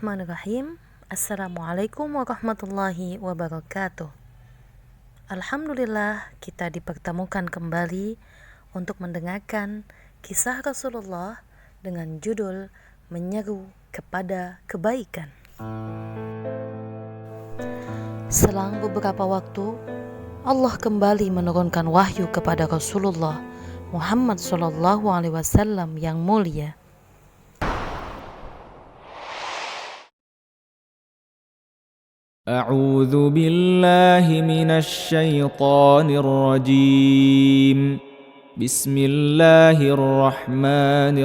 Bismillahirrahmanirrahim. Assalamualaikum warahmatullahi wabarakatuh. Alhamdulillah kita dipertemukan kembali untuk mendengarkan kisah Rasulullah dengan judul Menyeru kepada Kebaikan. Selang beberapa waktu, Allah kembali menurunkan wahyu kepada Rasulullah Muhammad SAW yang mulia. أعوذ بالله من الشيطان الرجيم بسم الله الرحمن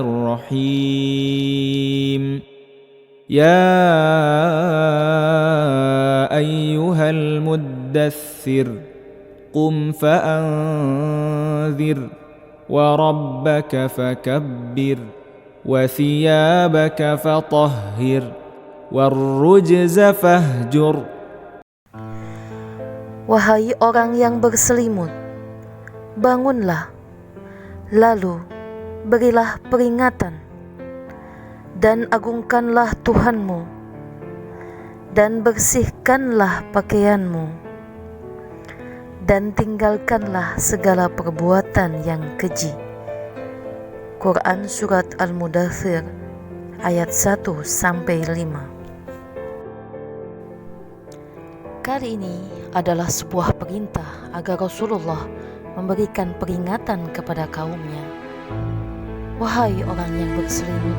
الرحيم يا أيها المدثر قم فأنذر وربك فكبر وثيابك فطهر والرجز فاهجر. Wahai orang yang berselimut, bangunlah, lalu berilah peringatan, dan agungkanlah Tuhanmu, dan bersihkanlah pakaianmu, dan tinggalkanlah segala perbuatan yang keji. Quran Surat Al-Mudaththir ayat 1-5. Kali ini adalah sebuah perintah agar Rasulullah memberikan peringatan kepada kaumnya. Wahai orang yang berselimut,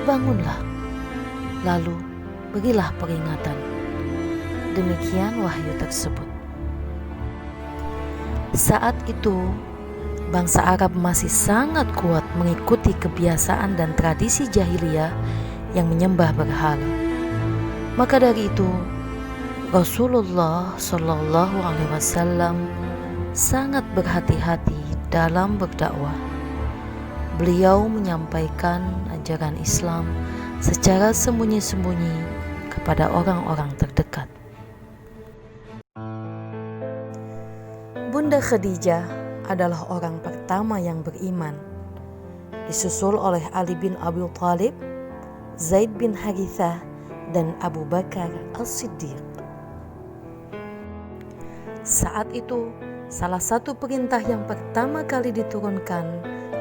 bangunlah, lalu berilah peringatan. Demikian wahyu tersebut. Saat itu, bangsa Arab masih sangat kuat mengikuti kebiasaan dan tradisi jahiliyah yang menyembah berhala. Maka dari itu, Rasulullah SAW sangat berhati-hati dalam berdakwah. Beliau menyampaikan ajaran Islam secara sembunyi-sembunyi kepada orang-orang terdekat. Bunda Khadijah adalah orang pertama yang beriman, disusul oleh Ali bin Abi Thalib, Zaid bin Harithah, dan Abu Bakar As-Siddiq. Saat itu, salah satu perintah yang pertama kali diturunkan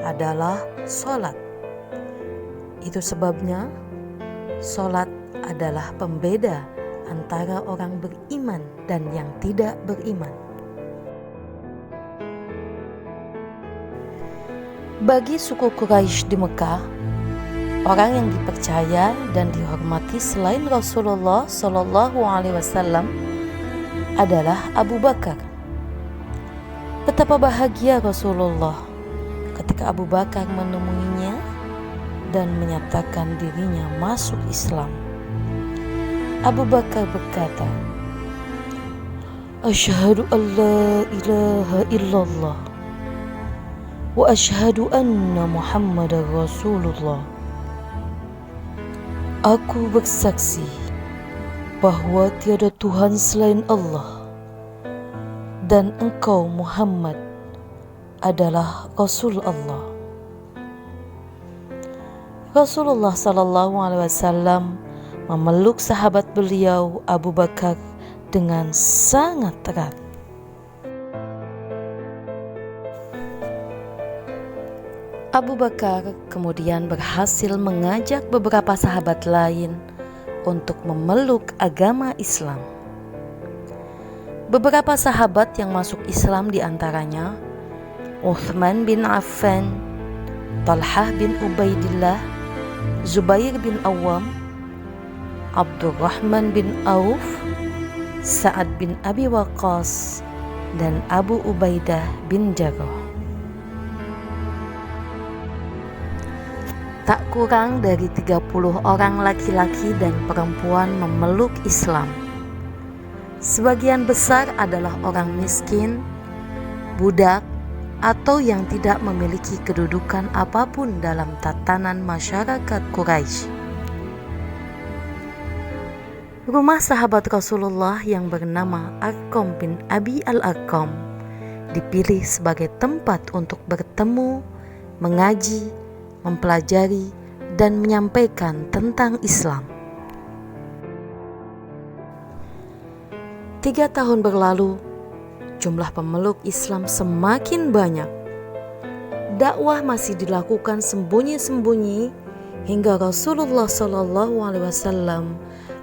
adalah sholat. Itu sebabnya sholat adalah pembeda antara orang beriman dan yang tidak beriman. Bagi suku Quraisy di Mekah, orang yang dipercaya dan dihormati selain Rasulullah SAW adalah Abu Bakar. Betapa bahagia Rasulullah ketika Abu Bakar menemuinya dan menyatakan dirinya masuk Islam. Abu Bakar berkata, "Asyhadu an la ilaha illallah wa asyhadu anna Muhammadar Rasulullah." Aku bersaksi bahwa tiada Tuhan selain Allah dan engkau Muhammad adalah Rasul Allah. Rasulullah SAW memeluk sahabat beliau Abu Bakar dengan sangat erat. Abu Bakar kemudian berhasil mengajak beberapa sahabat lain untuk memeluk agama Islam. Beberapa sahabat yang masuk Islam diantaranya Uthman bin Affan, Talhah bin Ubaidillah, Zubair bin Awam, Abdurrahman bin Auf, Sa'ad bin Abi Waqqas, dan Abu Ubaidah bin Jarrah. Tak kurang dari 30 orang laki-laki dan perempuan memeluk Islam. Sebagian besar adalah orang miskin, budak, atau yang tidak memiliki kedudukan apapun dalam tatanan masyarakat Quraisy. Rumah sahabat Rasulullah yang bernama Arqam bin Abi Al-Arqam dipilih sebagai tempat untuk bertemu, mengaji, mempelajari, dan menyampaikan tentang Islam. 3 tahun berlalu, jumlah pemeluk Islam semakin banyak. Dakwah masih dilakukan sembunyi-sembunyi hingga Rasulullah SAW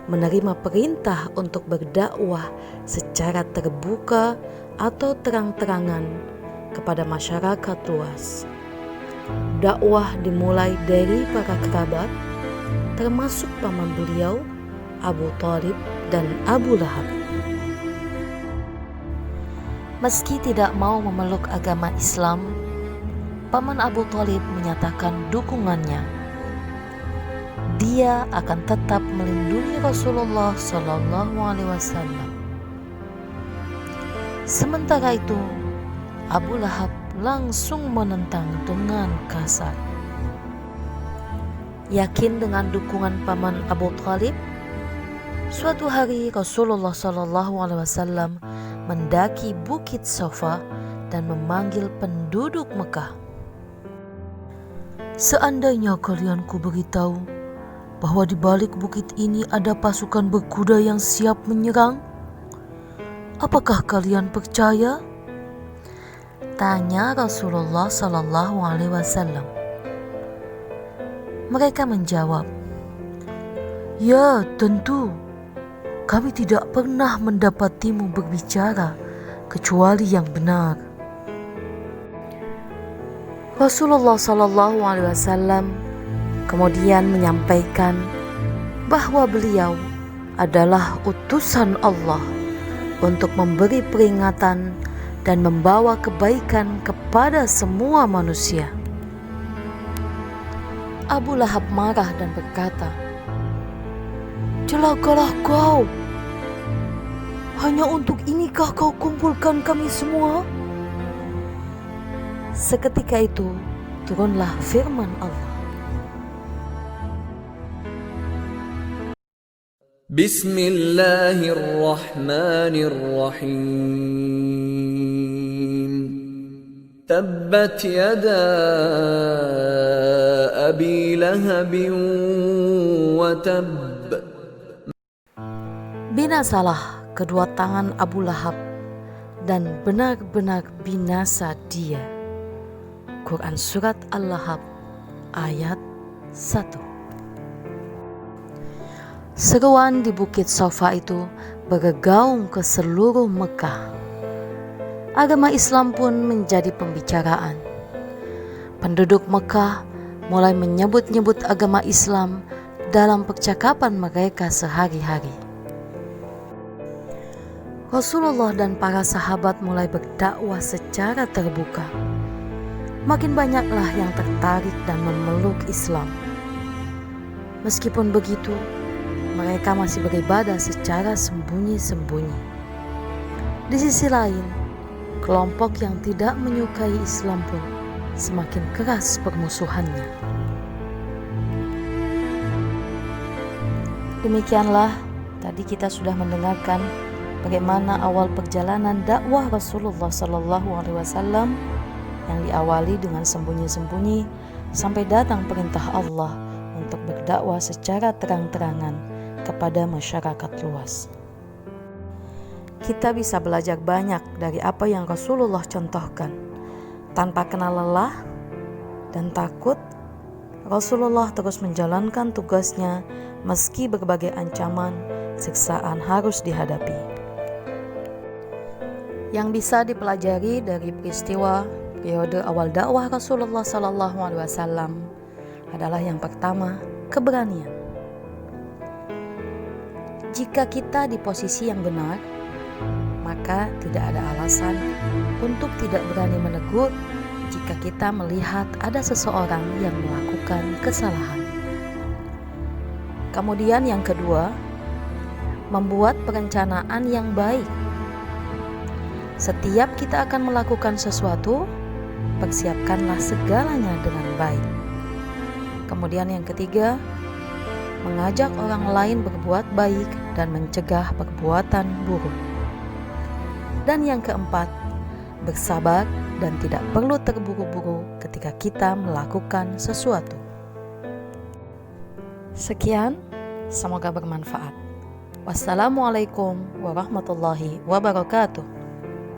menerima perintah untuk berdakwah secara terbuka atau terang-terangan kepada masyarakat luas. Dakwah dimulai dari para kerabat, termasuk paman beliau, Abu Thalib dan Abu Lahab. Meski tidak mau memeluk agama Islam, paman Abu Thalib menyatakan dukungannya. Dia akan tetap melindungi Rasulullah SAW. Sementara itu, Abu Lahab langsung menentang dengan kasar. Yakin dengan dukungan paman Abu Thalib, suatu hari Rasulullah SAW mendaki Bukit Safa dan memanggil penduduk Mekah. Seandainya kalian kuberitahu bahwa di balik bukit ini ada pasukan berkuda yang siap menyerang, apakah kalian percaya? Tanya Rasulullah SAW. Mereka menjawab, "Ya, tentu. Kami tidak pernah mendapatimu berbicara kecuali yang benar." Rasulullah SAW kemudian menyampaikan bahwa beliau adalah utusan Allah untuk memberi peringatan dan membawa kebaikan kepada semua manusia. Abu Lahab marah dan berkata, "Celakalah kau! Hanya untuk inikah kau kumpulkan kami semua?" Seketika itu turunlah firman Allah. Bismillahirrahmanirrahim. Tabbat yada abi lahabin wa tabb. Binasalah kedua tangan Abu Lahab dan benar-benar binasa dia. Quran Surat Al-Lahab ayat 1. Seruan di Bukit Safa itu bergaung ke seluruh Mekah. Agama Islam pun menjadi pembicaraan. Penduduk Mekah mulai menyebut-nyebut agama Islam dalam percakapan mereka sehari-hari. Rasulullah dan para sahabat mulai berdakwah secara terbuka. Makin banyaklah yang tertarik dan memeluk Islam. Meskipun begitu, mereka masih beribadah secara sembunyi-sembunyi. Di sisi lain, kelompok yang tidak menyukai Islam pun semakin keras permusuhannya. Demikianlah tadi kita sudah mendengarkan bagaimana awal perjalanan dakwah Rasulullah SAW yang diawali dengan sembunyi-sembunyi sampai datang perintah Allah untuk berdakwah secara terang-terangan kepada masyarakat luas. Kita bisa belajar banyak dari apa yang Rasulullah contohkan. Tanpa kenal lelah dan takut, Rasulullah terus menjalankan tugasnya meski berbagai ancaman, siksaan harus dihadapi. Yang bisa dipelajari dari peristiwa periode awal dakwah Rasulullah SAW adalah yang pertama, keberanian. Jika kita di posisi yang benar, maka tidak ada alasan untuk tidak berani menegur jika kita melihat ada seseorang yang melakukan kesalahan. Kemudian yang kedua, membuat perencanaan yang baik. Setiap kita akan melakukan sesuatu, persiapkanlah segalanya dengan baik. Kemudian yang ketiga, mengajak orang lain berbuat baik dan mencegah perbuatan buruk. Dan yang keempat, bersabar dan tidak perlu terburu-buru ketika kita melakukan sesuatu. Sekian, semoga bermanfaat. Wassalamualaikum warahmatullahi wabarakatuh.